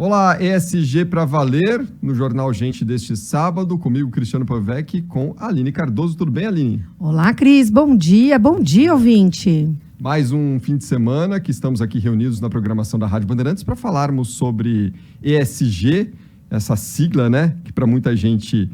Olá, ESG para valer, no Jornal Gente deste sábado, comigo, Cristiano Pavec, com a Aline Cardoso. Tudo bem, Aline? Olá, Cris. Bom dia, ouvinte. Mais um fim de semana que estamos aqui reunidos na programação da Rádio Bandeirantes para falarmos sobre ESG, essa sigla, né, que para muita gente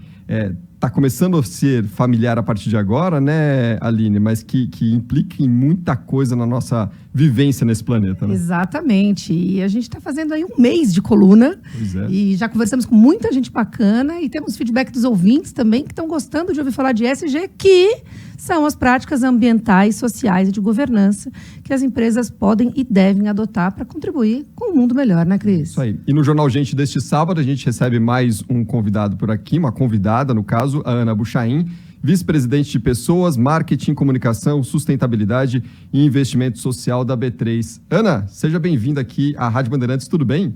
está começando a ser familiar a partir de agora, né, Aline, mas que implica em muita coisa na nossa vivência nesse planeta, né? Exatamente. E a gente está fazendo aí um mês de coluna. Pois é. E já conversamos com muita gente bacana e temos feedback dos ouvintes também que estão gostando de ouvir falar de ESG, que são as práticas ambientais, sociais e de governança que as empresas podem e devem adotar para contribuir com um mundo melhor, né, Cris? Isso aí. E no Jornal Gente deste sábado, a gente recebe mais um convidado por aqui, uma convidada, no caso, a Ana Buchaim, vice-presidente de Pessoas, Marketing, Comunicação, Sustentabilidade e Investimento Social da B3. Ana, seja bem-vinda aqui à Rádio Bandeirantes, tudo bem?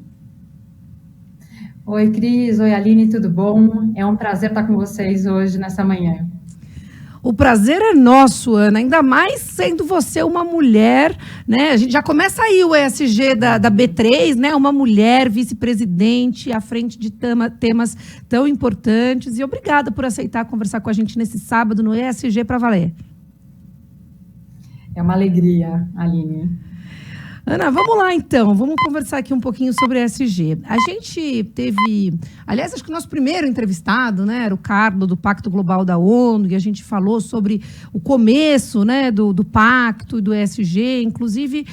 Oi, Cris. Oi, Aline, tudo bom? É um prazer estar com vocês hoje, nessa manhã. O prazer é nosso, Ana, ainda mais sendo você uma mulher, né? A gente já começa aí o ESG da B3, né? Uma mulher vice-presidente à frente de temas tão importantes. E obrigada por aceitar conversar com a gente nesse sábado no ESG para valer. É uma alegria, Aline. Ana, vamos lá então, vamos conversar aqui um pouquinho sobre ESG. A gente teve, aliás, acho que o nosso primeiro entrevistado, né, era o Carlos do Pacto Global da ONU, e a gente falou sobre o começo, né, do Pacto e do ESG, inclusive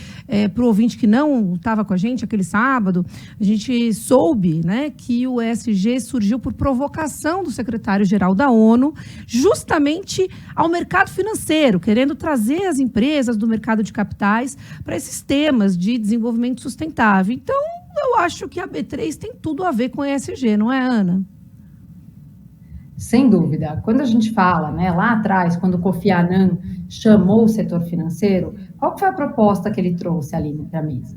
para o ouvinte que não estava com a gente aquele sábado, a gente soube, né, que o ESG surgiu por provocação do secretário-geral da ONU, justamente ao mercado financeiro, querendo trazer as empresas do mercado de capitais para esses temas de desenvolvimento sustentável. Então, eu acho que a B3 tem tudo a ver com ESG, não é, Ana? Sem dúvida. Quando a gente fala, né, lá atrás, quando o Kofi Annan chamou o setor financeiro, qual foi a proposta que ele trouxe ali para a mesa?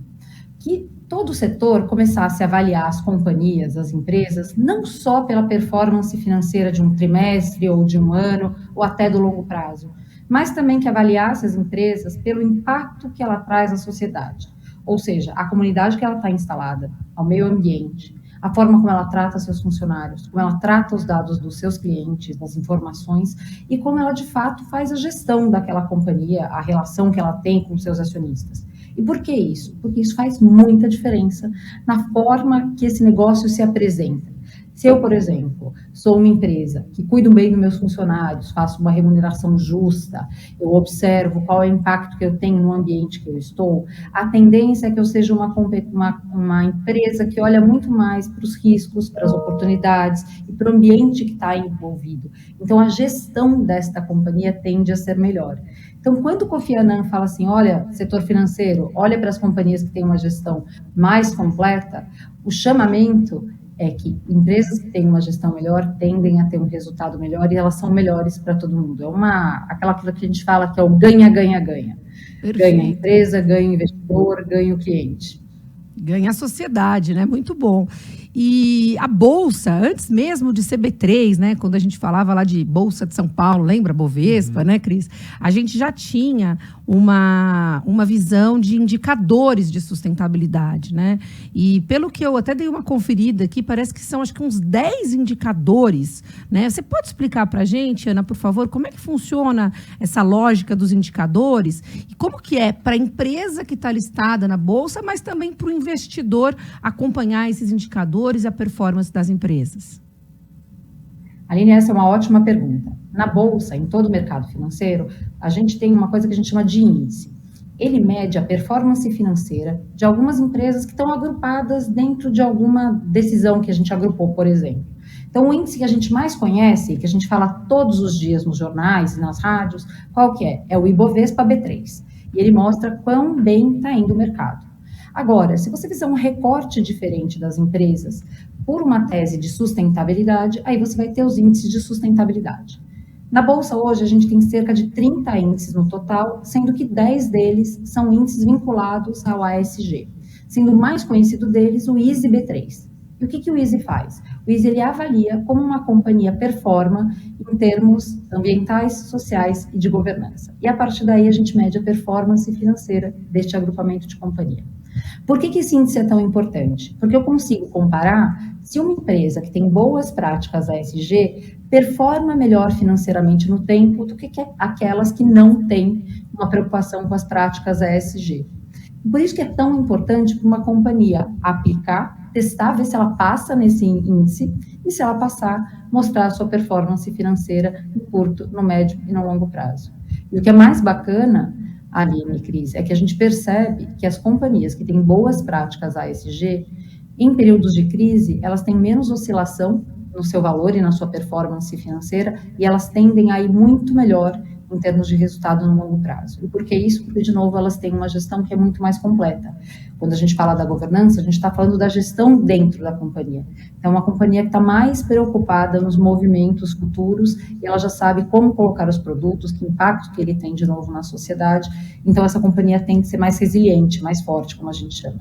Que todo o setor começasse a avaliar as companhias, as empresas, não só pela performance financeira de um trimestre ou de um ano, ou até do longo prazo, mas também que avaliasse as empresas pelo impacto que ela traz à sociedade, ou seja, a comunidade que ela está instalada, ao meio ambiente, a forma como ela trata seus funcionários, como ela trata os dados dos seus clientes, das informações, e como ela, de fato, faz a gestão daquela companhia, a relação que ela tem com seus acionistas. E por que isso? Porque isso faz muita diferença na forma que esse negócio se apresenta. Se eu, por exemplo, sou uma empresa que cuido bem dos meus funcionários, faço uma remuneração justa, eu observo qual é o impacto que eu tenho no ambiente que eu estou, a tendência é que eu seja uma empresa que olha muito mais para os riscos, para as oportunidades e para o ambiente que está envolvido. Então, a gestão desta companhia tende a ser melhor. Então, quando o Kofi Annan fala assim, olha, setor financeiro, olha para as companhias que têm uma gestão mais completa, o chamamento é que empresas que têm uma gestão melhor tendem a ter um resultado melhor e elas são melhores para todo mundo. É aquela coisa que a gente fala que é o ganha-ganha-ganha. Ganha a empresa, ganha o investidor, ganha o cliente. Ganha a sociedade, né? Muito bom. E a Bolsa, antes mesmo de ser B3, né? Quando a gente falava lá de Bolsa de São Paulo, lembra? Bovespa, né, Cris? A gente já tinha uma visão de indicadores de sustentabilidade, né? E pelo que eu até dei uma conferida aqui, parece que são acho que uns 10 indicadores, né? Você pode explicar para a gente, Ana, por favor, como é que funciona essa lógica dos indicadores e como que é para a empresa que está listada na Bolsa, mas também para o investidor acompanhar esses indicadores e a performance das empresas? Aline, essa é uma ótima pergunta. Na Bolsa, em todo o mercado financeiro, a gente tem uma coisa que a gente chama de índice. Ele mede a performance financeira de algumas empresas que estão agrupadas dentro de alguma decisão que a gente agrupou, por exemplo. Então, o índice que a gente mais conhece, que a gente fala todos os dias nos jornais e nas rádios, qual que é? É o Ibovespa B3. E ele mostra quão bem está indo o mercado. Agora, se você fizer um recorte diferente das empresas por uma tese de sustentabilidade, aí você vai ter os índices de sustentabilidade. Na Bolsa hoje a gente tem cerca de 30 índices no total, sendo que 10 deles são índices vinculados ao ASG, sendo o mais conhecido deles o ISE B3. E o que o ISE faz? O ISE ele avalia como uma companhia performa em termos ambientais, sociais e de governança. E a partir daí a gente mede a performance financeira deste agrupamento de companhia. Por que esse índice é tão importante? Porque eu consigo comparar se uma empresa que tem boas práticas ESG performa melhor financeiramente no tempo do que aquelas que não têm uma preocupação com as práticas ESG. Por isso que é tão importante para uma companhia aplicar, testar, ver se ela passa nesse índice e, se ela passar, mostrar a sua performance financeira no curto, no médio e no longo prazo. E o que é mais bacana, Aline e Cris, é que a gente percebe que as companhias que têm boas práticas ESG, em períodos de crise, elas têm menos oscilação no seu valor e na sua performance financeira e elas tendem a ir muito melhor em termos de resultado no longo prazo. E por que isso? Porque, de novo, elas têm uma gestão que é muito mais completa. Quando a gente fala da governança, a gente está falando da gestão dentro da companhia. Então, é uma companhia que está mais preocupada nos movimentos futuros e ela já sabe como colocar os produtos, que impacto que ele tem, de novo, na sociedade. Então, essa companhia tem que ser mais resiliente, mais forte, como a gente chama.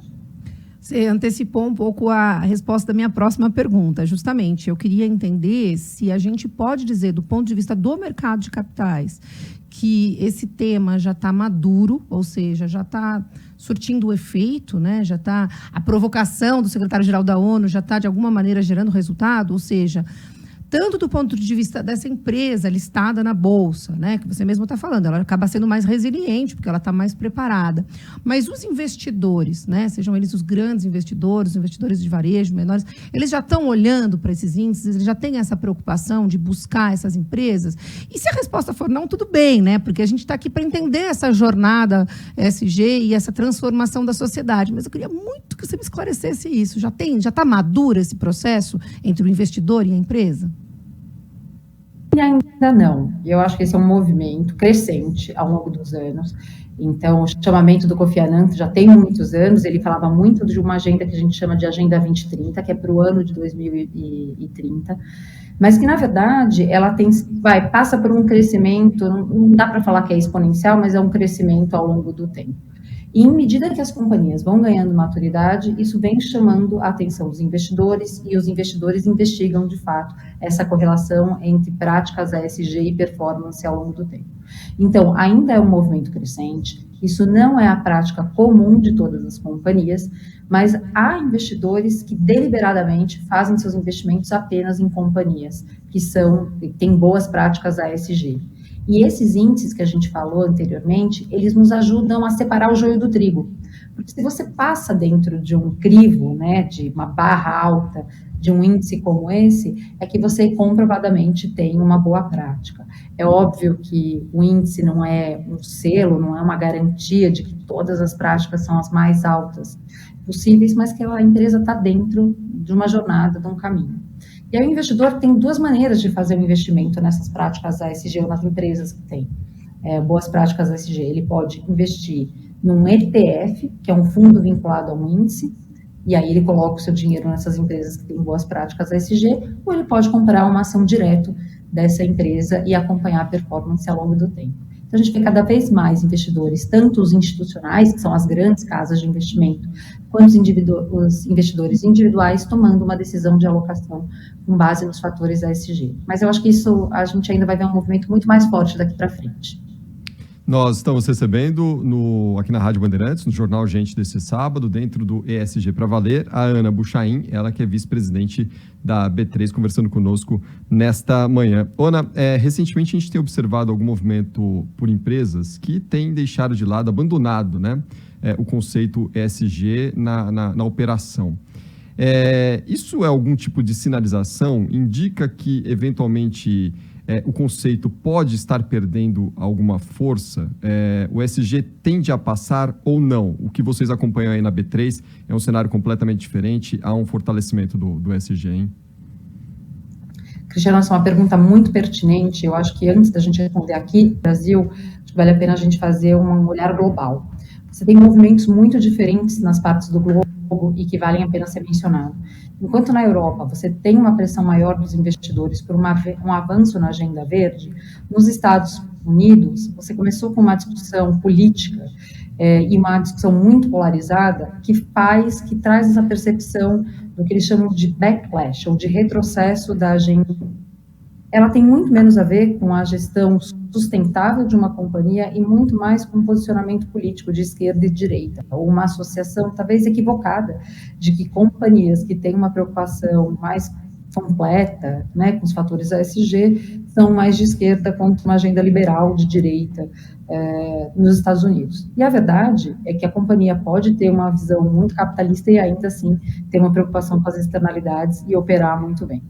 Você antecipou um pouco a resposta da minha próxima pergunta. Justamente, eu queria entender se a gente pode dizer, do ponto de vista do mercado de capitais, que esse tema já está maduro, ou seja, já está surtindo o efeito, né? Já está a provocação do secretário-geral da ONU, já está, de alguma maneira, gerando resultado, ou seja, tanto do ponto de vista dessa empresa listada na Bolsa, né, que você mesmo está falando, ela acaba sendo mais resiliente, porque ela está mais preparada. Mas os investidores, né, sejam eles os grandes investidores, os investidores de varejo, menores, eles já estão olhando para esses índices, eles já têm essa preocupação de buscar essas empresas? E se a resposta for não, tudo bem, né, porque a gente está aqui para entender essa jornada ESG e essa transformação da sociedade. Mas eu queria muito que você me esclarecesse isso. Já está maduro esse processo entre o investidor e a empresa? E ainda não. Eu acho que esse é um movimento crescente ao longo dos anos. Então, o chamamento do Kofi Annan já tem muitos anos, ele falava muito de uma agenda que a gente chama de Agenda 2030, que é para o ano de 2030, mas que, na verdade, ela passa por um crescimento, não dá para falar que é exponencial, mas é um crescimento ao longo do tempo. E, em medida que as companhias vão ganhando maturidade, isso vem chamando a atenção dos investidores e os investidores investigam, de fato, essa correlação entre práticas ESG e performance ao longo do tempo. Então, ainda é um movimento crescente, isso não é a prática comum de todas as companhias, mas há investidores que deliberadamente fazem seus investimentos apenas em companhias que têm boas práticas ESG. E esses índices que a gente falou anteriormente, eles nos ajudam a separar o joio do trigo. Porque se você passa dentro de um crivo, né, de uma barra alta, de um índice como esse, é que você comprovadamente tem uma boa prática. É óbvio que o índice não é um selo, não é uma garantia de que todas as práticas são as mais altas possíveis, mas que a empresa está dentro de uma jornada, de um caminho. E aí o investidor tem duas maneiras de fazer um investimento nessas práticas ESG ou nas empresas que têm boas práticas ESG. Ele pode investir num ETF, que é um fundo vinculado a um índice, e aí ele coloca o seu dinheiro nessas empresas que têm boas práticas ESG, ou ele pode comprar uma ação direto dessa empresa e acompanhar a performance ao longo do tempo. Então, a gente vê cada vez mais investidores, tanto os institucionais, que são as grandes casas de investimento, quanto os investidores individuais tomando uma decisão de alocação com base nos fatores ESG. Mas eu acho que isso a gente ainda vai ver um movimento muito mais forte daqui para frente. Nós estamos recebendo aqui na Rádio Bandeirantes, no Jornal Gente desse sábado, dentro do ESG para Valer, a Ana Buchaim, ela que é vice-presidente da B3, conversando conosco nesta manhã. Ana, recentemente a gente tem observado algum movimento por empresas que têm deixado de lado, abandonado, né, o conceito ESG na operação. Isso é algum tipo de sinalização? Indica que, eventualmente, o conceito pode estar perdendo alguma força? O ESG tende a passar ou não? O que vocês acompanham aí na B3 é um cenário completamente diferente, há um fortalecimento do ESG, hein? Cristiano, essa é uma pergunta muito pertinente. Eu acho que antes da gente responder aqui no Brasil, acho que vale a pena a gente fazer um olhar global. Você tem movimentos muito diferentes nas partes do globo e que valem a pena ser mencionado. Enquanto na Europa você tem uma pressão maior dos investidores por um avanço na agenda verde, nos Estados Unidos você começou com uma discussão política e uma discussão muito polarizada que traz essa percepção do que eles chamam de backlash, ou de retrocesso da agenda ela tem muito menos a ver com a gestão sustentável de uma companhia e muito mais com um posicionamento político de esquerda e direita, ou uma associação talvez equivocada de que companhias que têm uma preocupação mais completa, né, com os fatores ESG, são mais de esquerda contra uma agenda liberal de direita nos Estados Unidos. E a verdade é que a companhia pode ter uma visão muito capitalista e ainda assim ter uma preocupação com as externalidades e operar muito bem.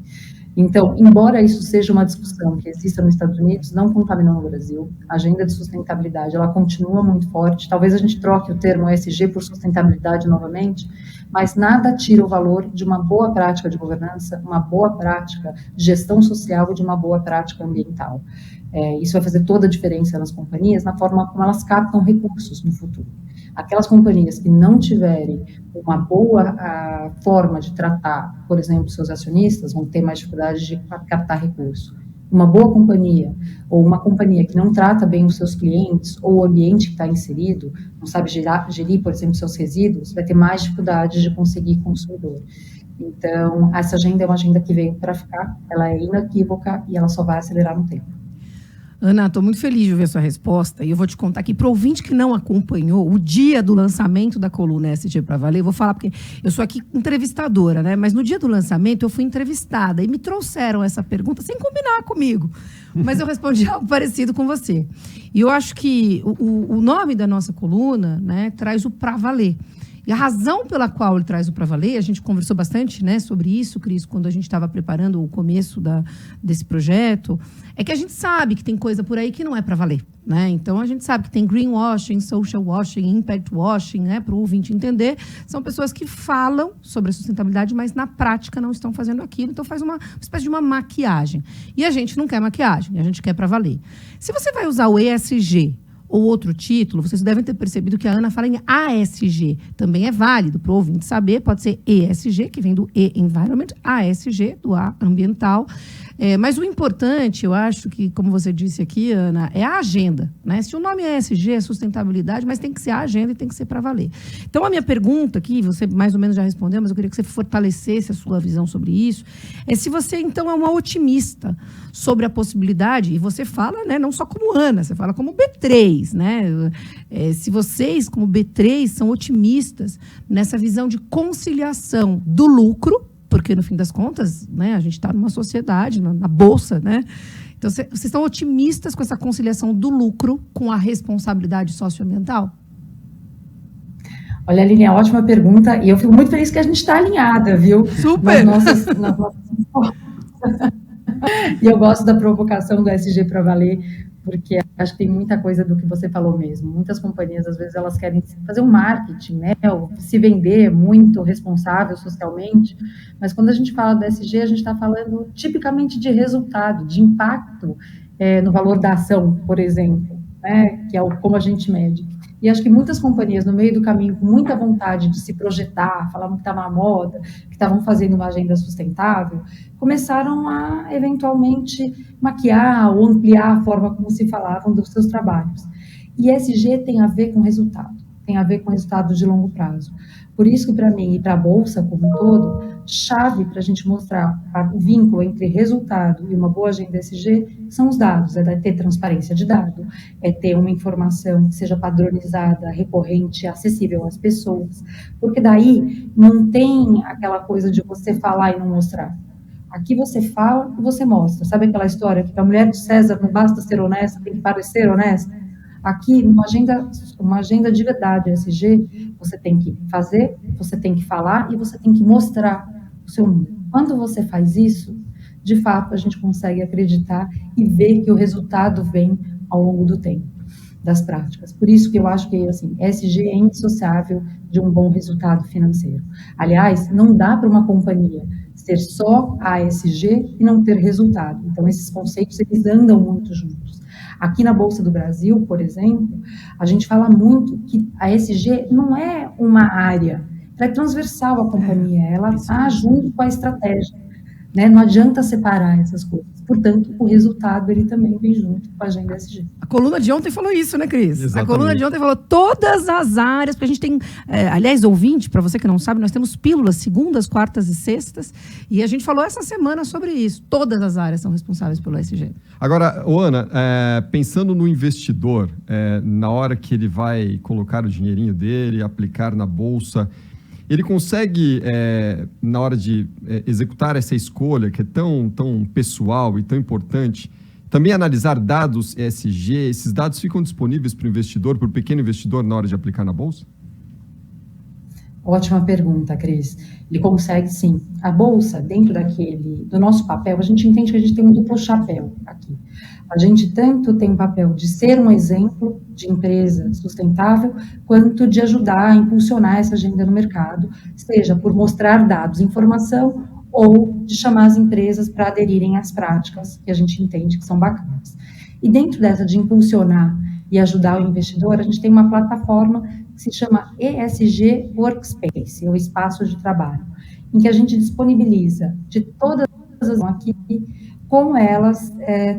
Então, embora isso seja uma discussão que exista nos Estados Unidos, não contaminou no Brasil. A agenda de sustentabilidade, ela continua muito forte. Talvez a gente troque o termo ESG por sustentabilidade novamente, mas nada tira o valor de uma boa prática de governança, uma boa prática de gestão social e de uma boa prática ambiental. Isso vai fazer toda a diferença nas companhias, na forma como elas captam recursos no futuro. Aquelas companhias que não tiverem uma boa forma de tratar, por exemplo, seus acionistas, vão ter mais dificuldade de captar recurso. Uma boa companhia, ou uma companhia que não trata bem os seus clientes, ou o ambiente que está inserido, não sabe gerir, por exemplo, seus resíduos, vai ter mais dificuldade de conseguir consumidor. Então, essa agenda é uma agenda que veio para ficar, ela é inequívoca e ela só vai acelerar no tempo. Ana, estou muito feliz de ver sua resposta e eu vou te contar aqui para o ouvinte que não acompanhou o dia do lançamento da coluna ESG para Valer. Eu vou falar porque eu sou aqui entrevistadora, né? Mas no dia do lançamento eu fui entrevistada e me trouxeram essa pergunta sem combinar comigo. Mas eu respondi algo parecido com você. E eu acho que o nome da nossa coluna, né, traz o para valer. E a razão pela qual ele traz o para valer, a gente conversou bastante, né, sobre isso, Cris, quando a gente estava preparando o começo desse projeto, é que a gente sabe que tem coisa por aí que não é para valer, né? Então, a gente sabe que tem greenwashing, social washing, impact washing, né, para o ouvinte entender. São pessoas que falam sobre a sustentabilidade, mas na prática não estão fazendo aquilo. Então, faz uma espécie de uma maquiagem. E a gente não quer maquiagem, a gente quer para valer. Se você vai usar o ESG ou outro título, vocês devem ter percebido que a Ana fala em ASG. Também é válido para o ouvinte saber, pode ser ESG, que vem do E-Environment, ASG, do A, ambiental. Mas o importante, eu acho que, como você disse aqui, Ana, é a agenda, né? Se o nome é ESG, é sustentabilidade, mas tem que ser a agenda e tem que ser para valer. Então, a minha pergunta aqui, você mais ou menos já respondeu, mas eu queria que você fortalecesse a sua visão sobre isso, é se você, então, é uma otimista sobre a possibilidade, e você fala, né, não só como Ana, você fala como B3, né? Se vocês, como B3, são otimistas nessa visão de conciliação do lucro, porque, no fim das contas, né, a gente está numa sociedade, na bolsa, né? Então, vocês estão otimistas com essa conciliação do lucro com a responsabilidade socioambiental? Olha, Aline, é ótima pergunta, e eu fico muito feliz que a gente está alinhada, viu? Super! E eu gosto da provocação do ESG para valer, porque acho que tem muita coisa do que você falou mesmo. Muitas companhias, às vezes, elas querem fazer um marketing, né? Ou se vender muito responsável socialmente, mas quando a gente fala do ESG, a gente está falando tipicamente de resultado, de impacto no valor da ação, por exemplo, né? Que é como a gente mede. E acho que muitas companhias, no meio do caminho, com muita vontade de se projetar, falavam que estava na moda, que estavam fazendo uma agenda sustentável, começaram a, eventualmente, maquiar ou ampliar a forma como se falavam dos seus trabalhos. E ESG tem a ver com resultado, tem a ver com resultados de longo prazo. Por isso que, para mim, e para a Bolsa como um todo, chave para a gente mostrar o vínculo entre resultado e uma boa agenda ESG são os dados, é ter transparência de dado, é ter uma informação que seja padronizada, recorrente, acessível às pessoas, porque daí não tem aquela coisa de você falar e não mostrar. Aqui você fala e você mostra. Sabe aquela história que a mulher de César não basta ser honesta, tem que parecer honesta? Aqui, uma agenda de verdade ESG, você tem que fazer, você tem que falar e você tem que mostrar o seu número. Quando você faz isso, de fato, a gente consegue acreditar e ver que o resultado vem ao longo do tempo, das práticas. Por isso que eu acho que, assim, ESG é indissociável de um bom resultado financeiro. Aliás, não dá para uma companhia ser só a ESG e não ter resultado. Então, esses conceitos, eles andam muito juntos. Aqui na Bolsa do Brasil, por exemplo, a gente fala muito que a ESG não é uma área, ela é transversal à companhia, ela está junto com a estratégia. né? Não adianta separar essas coisas. Portanto, o resultado ele também vem junto com a agenda ESG. A coluna de ontem falou isso, né, Cris? Exatamente. A coluna de ontem falou todas as áreas, porque a gente tem, aliás, ouvinte, para você que não sabe, nós temos pílulas segundas, quartas e sextas, e a gente falou essa semana sobre isso. Todas as áreas são responsáveis pelo ESG. Agora, Ana, pensando no investidor, na hora que ele vai colocar o dinheirinho dele, aplicar na bolsa, ele consegue, na hora de executar essa escolha, que é tão pessoal e tão importante, também analisar dados ESG? Esses dados ficam disponíveis para o investidor, para o pequeno investidor, na hora de aplicar na bolsa? Ótima pergunta, Cris. Ele consegue, sim. A bolsa, dentro do nosso papel, a gente entende que a gente tem um duplo chapéu aqui. A gente tanto tem o papel de ser um exemplo de empresa sustentável, quanto de ajudar a impulsionar essa agenda no mercado, seja por mostrar dados, informação, ou de chamar as empresas para aderirem às práticas que a gente entende que são bacanas. E dentro dessa de impulsionar e ajudar o investidor, a gente tem uma plataforma que se chama ESG Workspace, o espaço de trabalho, em que a gente disponibiliza de todas as aqui como elas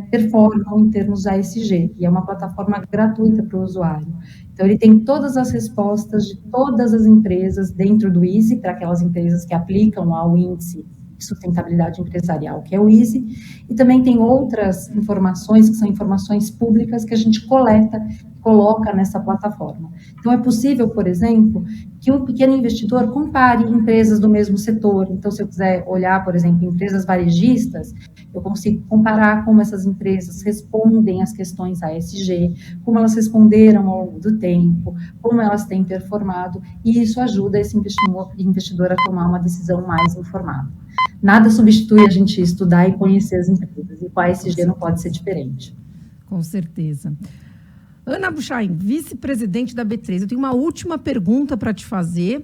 performam em termos da ESG, e é uma plataforma gratuita para o usuário. Então, ele tem todas as respostas de todas as empresas dentro do ISE, para aquelas empresas que aplicam ao índice de sustentabilidade empresarial, que é o ISE, e também tem outras informações, que são informações públicas, que a gente coleta e coloca nessa plataforma. Então, é possível, por exemplo, que um pequeno investidor compare empresas do mesmo setor. Então, se eu quiser olhar, por exemplo, empresas varejistas, eu consigo comparar como essas empresas respondem às questões ASG, como elas responderam ao longo do tempo, como elas têm performado, e isso ajuda esse investidor a tomar uma decisão mais informada. Nada substitui a gente estudar e conhecer as empresas, e com a ASG não pode ser diferente. Com certeza. Ana Buchaim, vice-presidente da B3, eu tenho uma última pergunta para te fazer.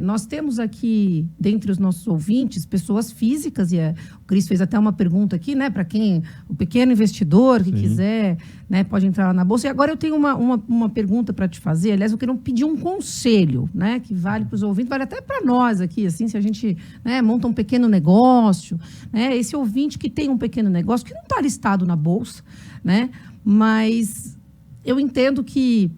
Nós temos aqui, dentre os nossos ouvintes, pessoas físicas, e o Cris fez até uma pergunta aqui, né, para quem, o pequeno investidor que quiser, né, pode entrar lá na Bolsa. E agora eu tenho uma pergunta para te fazer. Aliás, eu quero pedir um conselho, né, que vale para os ouvintes, vale até para nós aqui, assim, se a gente, né, monta um pequeno negócio, né, esse ouvinte que tem um pequeno negócio, que não está listado na Bolsa, né, mas eu entendo que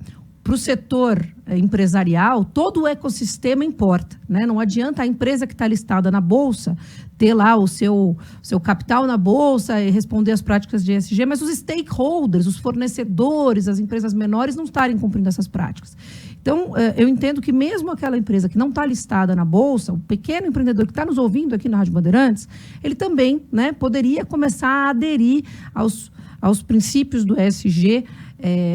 para o setor empresarial, todo o ecossistema importa, né? Não adianta a empresa que está listada na Bolsa ter lá o seu capital na Bolsa e responder às práticas de ESG, mas os stakeholders, os fornecedores, as empresas menores não estarem cumprindo essas práticas. Então, eu entendo que mesmo aquela empresa que não está listada na Bolsa, o pequeno empreendedor que está nos ouvindo aqui na Rádio Bandeirantes, ele também, né, poderia começar a aderir aos princípios do ESG,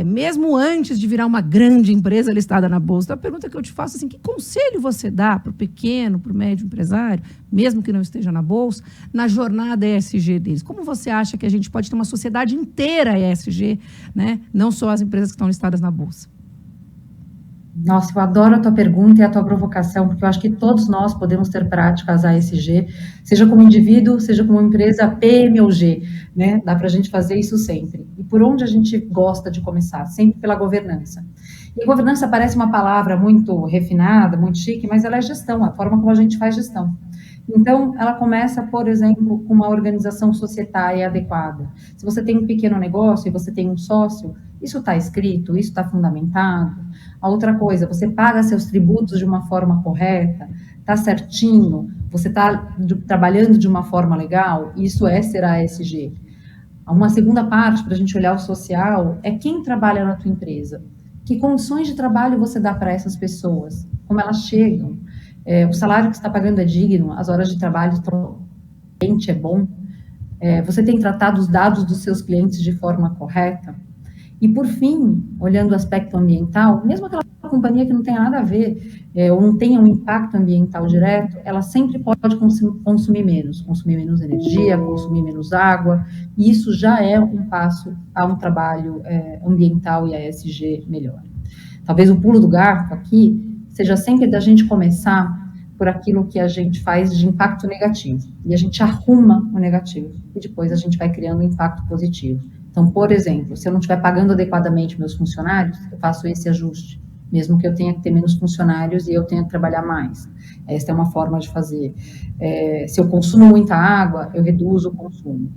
mesmo antes de virar uma grande empresa listada na Bolsa. Então, a pergunta que eu te faço é assim, que conselho você dá para o pequeno, para o médio empresário, mesmo que não esteja na Bolsa, na jornada ESG deles? Como você acha que a gente pode ter uma sociedade inteira ESG, né? Não só as empresas que estão listadas na Bolsa? Nossa, eu adoro a tua pergunta e a tua provocação, porque eu acho que todos nós podemos ter práticas ASG, seja como indivíduo, seja como empresa PM ou G, né? Dá para a gente fazer isso sempre. E por onde a gente gosta de começar? Sempre pela governança. E governança parece uma palavra muito refinada, muito chique, mas ela é gestão, a forma como a gente faz gestão. Então, ela começa, por exemplo, com uma organização societária adequada. Se você tem um pequeno negócio e você tem um sócio, isso está escrito, isso está fundamentado. A outra coisa, você paga seus tributos de uma forma correta, está certinho, você está trabalhando de uma forma legal, isso é ser ASG. Uma segunda parte, para a gente olhar o social, é quem trabalha na tua empresa. Que condições de trabalho você dá para essas pessoas? Como elas chegam? O salário que você está pagando é digno? As horas de trabalho é bom? Você tem tratado os dados dos seus clientes de forma correta? E, por fim, olhando o aspecto ambiental, mesmo aquela companhia que não tenha nada a ver, ou não tenha um impacto ambiental direto, ela sempre pode consumir menos energia, consumir menos água, e isso já é um passo a um trabalho ambiental e ASG melhor. Talvez o pulo do gato aqui seja sempre da gente começar por aquilo que a gente faz de impacto negativo, e a gente arruma o negativo, e depois a gente vai criando um impacto positivo. Então, por exemplo, se eu não estiver pagando adequadamente meus funcionários, eu faço esse ajuste. mesmo que eu tenha que ter menos funcionários e eu tenha que trabalhar mais. Esta é uma forma de fazer. Se eu consumo muita água, eu reduzo o consumo.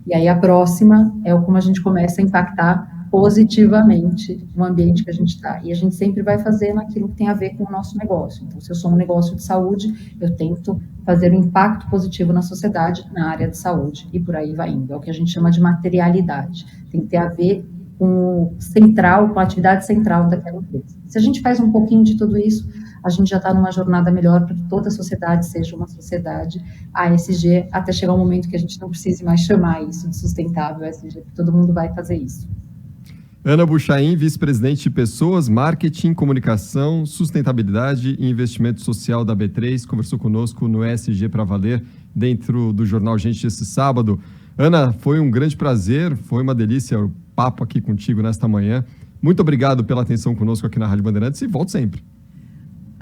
E aí a próxima é como a gente começa a impactar positivamente o ambiente que a gente está. E a gente sempre vai fazer naquilo que tem a ver com o nosso negócio. Então, se eu sou um negócio de saúde, eu tento fazer um impacto positivo na sociedade, na área de saúde, e por aí vai indo. É o que a gente chama de materialidade. Tem que ter a ver com o central, com a atividade central daquela empresa. Se a gente faz um pouquinho de tudo isso, a gente já está numa jornada melhor para que toda a sociedade seja uma sociedade ASG, até chegar um momento que a gente não precise mais chamar isso de sustentável ASG, porque todo mundo vai fazer isso. Ana Buchaim, vice-presidente de Pessoas, Marketing, Comunicação, Sustentabilidade e Investimento Social da B3, conversou conosco no ESG para Valer, dentro do Jornal Gente esse sábado. Ana, foi um grande prazer, foi uma delícia o papo aqui contigo nesta manhã. Muito obrigado pela atenção conosco aqui na Rádio Bandeirantes e volte sempre.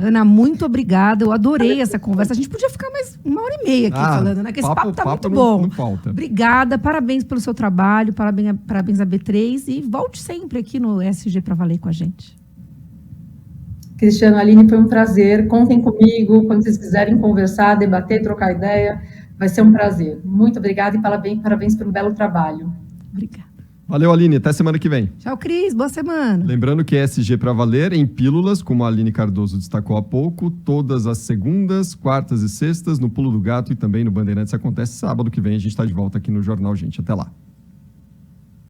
Ana, muito obrigada. Eu adorei essa conversa. A gente podia ficar mais 1h30 aqui falando, né? Que esse papo tá muito bom. Não falta. Obrigada, parabéns pelo seu trabalho, parabéns à B3 e volte sempre aqui no ESG para Valer com a gente. Cristiano, Aline, foi um prazer. Contem comigo quando vocês quiserem conversar, debater, trocar ideia. Vai ser um prazer. Muito obrigada e parabéns pelo belo trabalho. Obrigada. Valeu, Aline. Até semana que vem. Tchau, Cris. Boa semana. Lembrando que ESG para Valer em pílulas, como a Aline Cardoso destacou há pouco, todas as segundas, quartas e sextas, no Pulo do Gato e também no Bandeirantes. Acontece sábado que vem. A gente está de volta aqui no Jornal Gente. Até lá.